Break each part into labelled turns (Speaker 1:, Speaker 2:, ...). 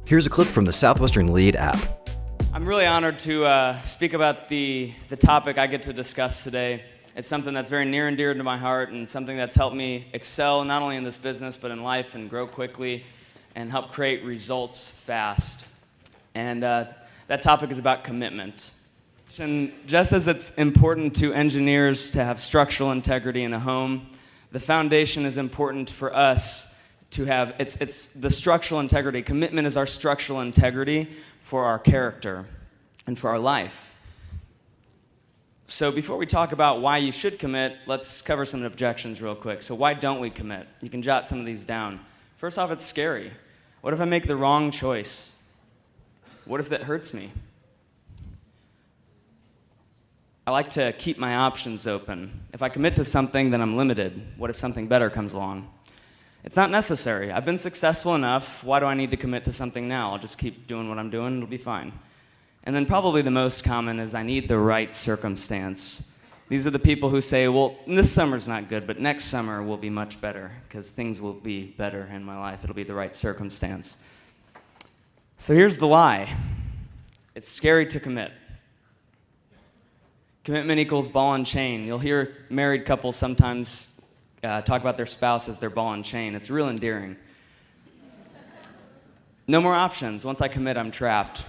Speaker 1: Here's a clip from the Southwestern Lead app.
Speaker 2: I'm really honored to speak about the topic I get to discuss today. It's something that's very near and dear to my heart and something that's helped me excel not only in this business but in life and grow quickly and help create results fast. And that topic is about commitment. And just as it's important to engineers to have structural integrity in a home, the foundation is important for us to have. It's the structural integrity. Commitment is our structural integrity for our character and for our life. So before we talk about why you should commit, let's cover some objections real quick. So why don't we commit? You can jot some of these down. First off, it's scary. What if I make the wrong choice? What if that hurts me? I like to keep my options open. If I commit to something, then I'm limited. What if something better comes along? It's not necessary. I've been successful enough. Why do I need to commit to something now? I'll just keep doing what I'm doing. It'll be fine. And then probably the most common is I need the right circumstance. These are the people who say, well, this summer's not good, but next summer will be much better because things will be better in my life. It'll be the right circumstance. So here's the lie. It's scary to commit. Commitment equals ball and chain. You'll hear married couples sometimes talk about their spouse as their ball and chain. It's real endearing. No more options. Once I commit, I'm trapped.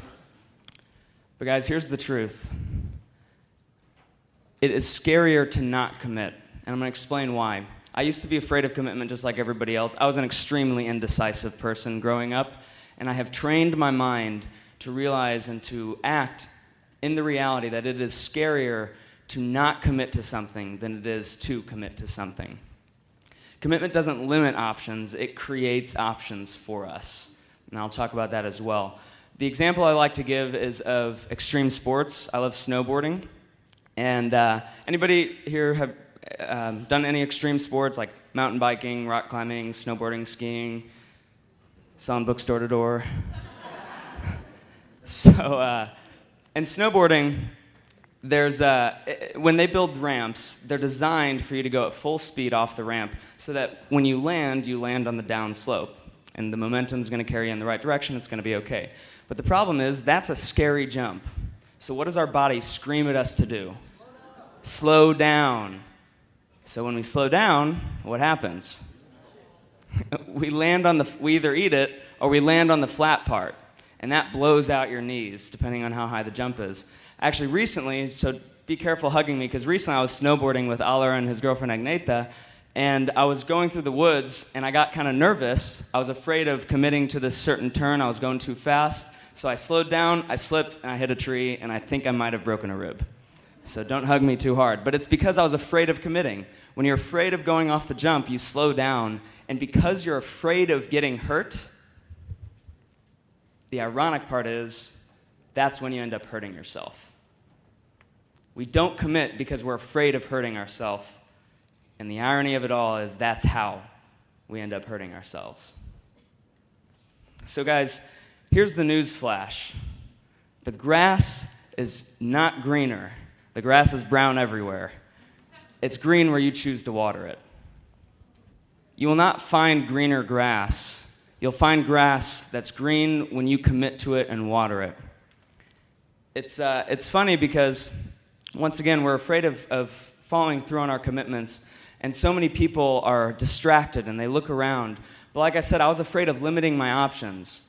Speaker 2: But guys, here's the truth. It is scarier to not commit, and I'm going to explain why. I used to be afraid of commitment just like everybody else. I was an extremely indecisive person growing up, and I have trained my mind to realize and to act in the reality that it is scarier to not commit to something than it is to commit to something. Commitment doesn't limit options, it creates options for us. And I'll talk about that as well. The example I like to give is of extreme sports. I love snowboarding. And anybody here have done any extreme sports like mountain biking, rock climbing, snowboarding, skiing, selling books door to door? So, and snowboarding, there's when they build ramps, they're designed for you to go at full speed off the ramp so that when you land on the down slope. And the momentum's going to carry you in the right direction, it's going to be okay. But the problem is, that's a scary jump. So what does our body scream at us to do? Slow down. So when we slow down, what happens? we either eat it or we land on the flat part. And that blows out your knees, depending on how high the jump is. Actually, recently, so be careful hugging me, because recently I was snowboarding with Aller and his girlfriend Agneta, and I was going through the woods, and I got kind of nervous. I was afraid of committing to this certain turn. I was going too fast. So I slowed down, I slipped, and I hit a tree, and I think I might have broken a rib. So don't hug me too hard. But it's because I was afraid of committing. When you're afraid of going off the jump, you slow down, and because you're afraid of getting hurt, the ironic part is, that's when you end up hurting yourself. We don't commit because we're afraid of hurting ourselves. And the irony of it all is that's how we end up hurting ourselves. So guys, here's the news flash. The grass is not greener. The grass is brown everywhere. It's green where you choose to water it. You will not find greener grass. You'll find grass that's green when you commit to it and water it. It's funny because, once again, we're afraid of following through on our commitments, and so many people are distracted and they look around. But like I said, I was afraid of limiting my options.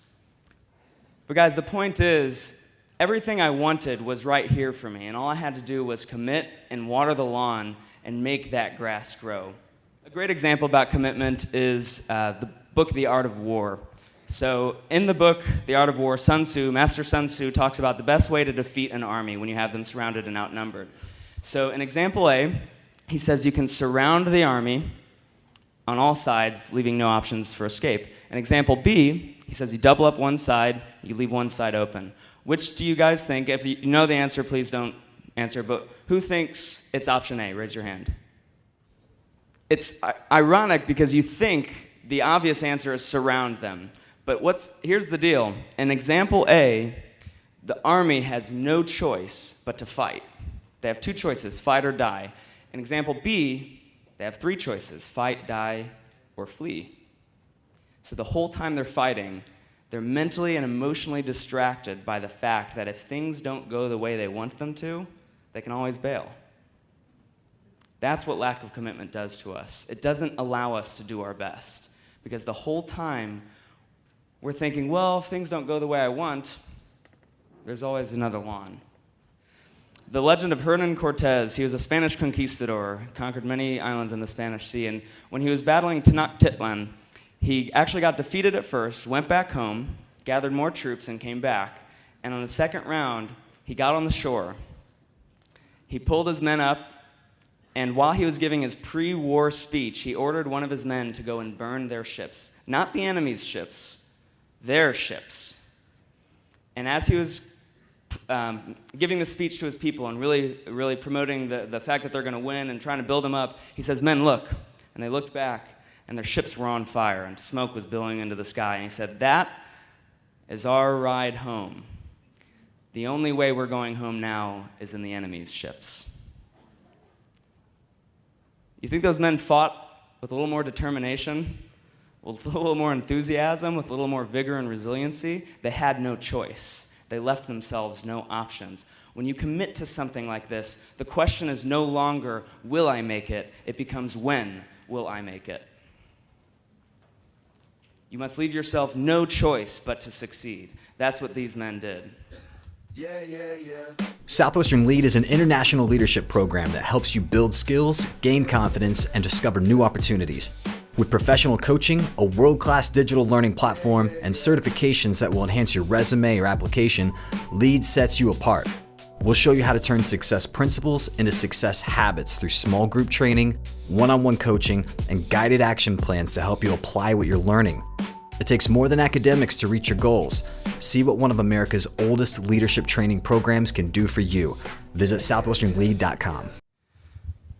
Speaker 2: But guys, the point is, everything I wanted was right here for me, and all I had to do was commit and water the lawn and make that grass grow. A great example about commitment is the book, The Art of War. So in the book, The Art of War, Master Sun Tzu talks about the best way to defeat an army when you have them surrounded and outnumbered. So in example A, he says you can surround the army on all sides, leaving no options for escape. In example B, he says you double up one side, you leave one side open. Which do you guys think? If you know the answer, please don't answer, but who thinks it's option A? Raise your hand. It's ironic because you think the obvious answer is surround them. But here's the deal. In example A, the army has no choice but to fight. They have two choices, fight or die. In example B, they have three choices, fight, die, or flee. So the whole time they're fighting, They're mentally and emotionally distracted by the fact that if things don't go the way they want them to, they can always bail. That's what lack of commitment does to us. It doesn't allow us to do our best, because the whole time we're thinking, well, if things don't go the way I want, there's always another lawn. The legend of Hernan Cortez, he was a Spanish conquistador, conquered many islands in the Spanish Sea, and when he was battling Tenochtitlan, he actually got defeated at first, went back home, gathered more troops, and came back. And on the second round, he got on the shore. He pulled his men up, and while he was giving his pre-war speech, he ordered one of his men to go and burn their ships. Not the enemy's ships, their ships. And as he was giving the speech to his people and really promoting the fact that they're going to win and trying to build them up, he says, "Men, look." And they looked back, and their ships were on fire, and smoke was billowing into the sky. And he said, "That is our ride home. The only way we're going home now is in the enemy's ships." You think those men fought with a little more determination, with a little more enthusiasm, with a little more vigor and resiliency? They had no choice. They left themselves no options. When you commit to something like this, the question is no longer, will I make it? It becomes, when will I make it? You must leave yourself no choice but to succeed. That's what these men did.
Speaker 1: Southwestern Lead is an international leadership program that helps you build skills, gain confidence, and discover new opportunities. With professional coaching, a world-class digital learning platform, and certifications that will enhance your resume or application, Lead sets you apart. We'll show you how to turn success principles into success habits through small group training, one-on-one coaching, and guided action plans to help you apply what you're learning. It takes more than academics to reach your goals. See what one of America's oldest leadership training programs can do for you. Visit southwesternlead.com.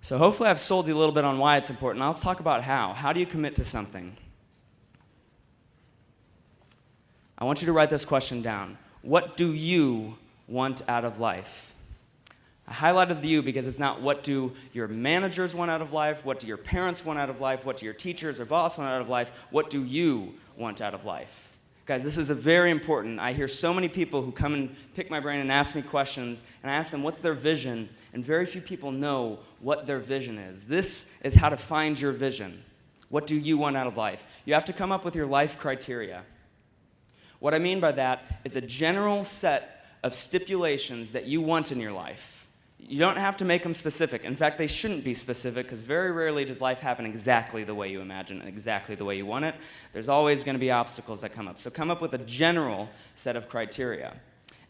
Speaker 2: So hopefully I've sold you a little bit on why it's important. Now let's talk about how. How do you commit to something? I want you to write this question down. What do you want out of life? I highlighted the you because it's not what do your managers want out of life, what do your parents want out of life, what do your teachers or boss want out of life, what do you want out of life? Guys, this is very important. I hear so many people who come and pick my brain and ask me questions, and I ask them what's their vision, and very few people know what their vision is. This is how to find your vision. What do you want out of life? You have to come up with your life criteria. What I mean by that is a general set of stipulations that you want in your life. You don't have to make them specific. In fact, they shouldn't be specific, because very rarely does life happen exactly the way you imagine and exactly the way you want it. There's always going to be obstacles that come up. So come up with a general set of criteria.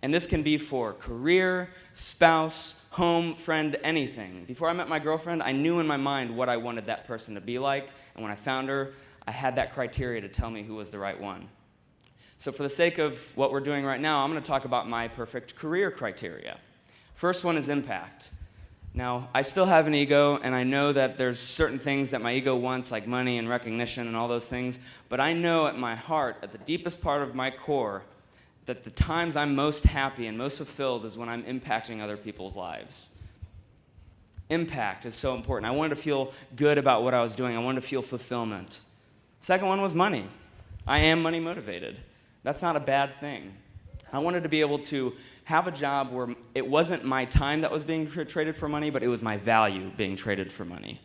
Speaker 2: And this can be for career, spouse, home, friend, anything. Before I met my girlfriend, I knew in my mind what I wanted that person to be like. And when I found her, I had that criteria to tell me who was the right one. So for the sake of what we're doing right now, I'm going to talk about my perfect career criteria. First one is impact. Now, I still have an ego, and I know that there's certain things that my ego wants, like money and recognition and all those things, but I know at my heart, at the deepest part of my core, that the times I'm most happy and most fulfilled is when I'm impacting other people's lives. Impact is so important. I wanted to feel good about what I was doing. I wanted to feel fulfillment. Second one was money. I am money motivated. That's not a bad thing. I wanted to be able to have a job where it wasn't my time that was being traded for money, but it was my value being traded for money.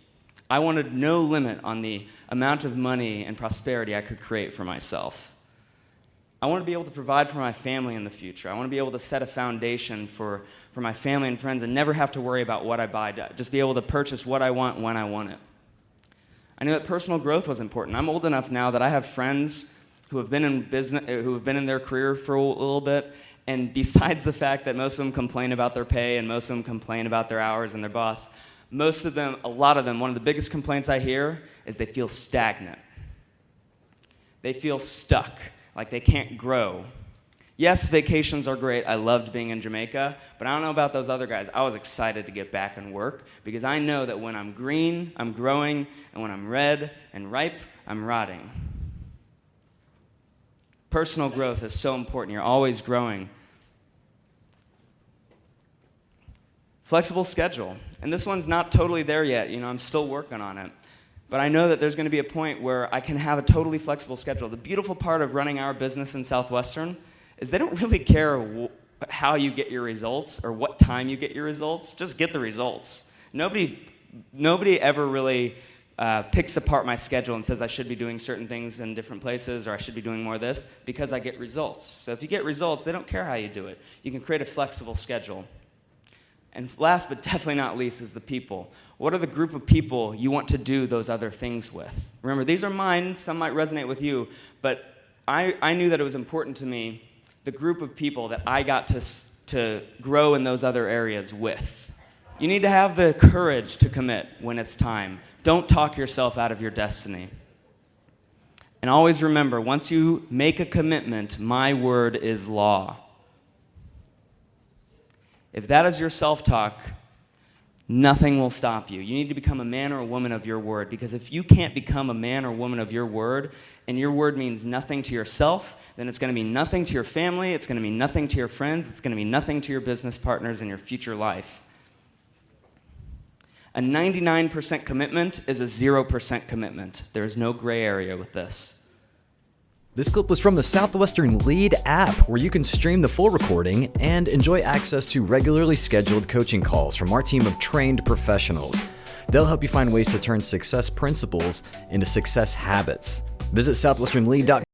Speaker 2: I wanted no limit on the amount of money and prosperity I could create for myself. I want to be able to provide for my family in the future. I want to be able to set a foundation for my family and friends and never have to worry about what I buy, just be able to purchase what I want when I want it. I knew that personal growth was important. I'm old enough now that I have friends who have been in business, who have been in their career for a little bit, and besides the fact that most of them complain about their pay and most of them complain about their hours and their boss, most of them, a lot of them, one of the biggest complaints I hear is they feel stagnant. They feel stuck, like they can't grow. Yes, vacations are great. I loved being in Jamaica, but I don't know about those other guys. I was excited to get back and work because I know that when I'm green, I'm growing, and when I'm red and ripe, I'm rotting. Personal growth is so important. You're always growing. Flexible schedule. And this one's not totally there yet. I'm still working on it. But I know that there's going to be a point where I can have a totally flexible schedule. The beautiful part of running our business in Southwestern is they don't really care how you get your results or what time you get your results. Just get the results. Nobody ever really picks apart my schedule and says I should be doing certain things in different places or I should be doing more of this because I get results. So if you get results, they don't care how you do it. You can create a flexible schedule. And last but definitely not least is the people. What are the group of people you want to do those other things with? Remember, these are mine. Some might resonate with you, but I knew that it was important to me, the group of people that I got to grow in those other areas with. You need to have the courage to commit when it's time. Don't talk yourself out of your destiny. And always remember, once you make a commitment, my word is law. If that is your self-talk, nothing will stop you. You need to become a man or a woman of your word, because if you can't become a man or woman of your word, and your word means nothing to yourself, then it's going to mean nothing to your family, it's going to mean nothing to your friends, it's going to mean nothing to your business partners in your future life. A 99% commitment is a 0% commitment. There is no gray area with this.
Speaker 1: This clip was from the Southwestern Lead app, where you can stream the full recording and enjoy access to regularly scheduled coaching calls from our team of trained professionals. They'll help you find ways to turn success principles into success habits. Visit southwesternlead.com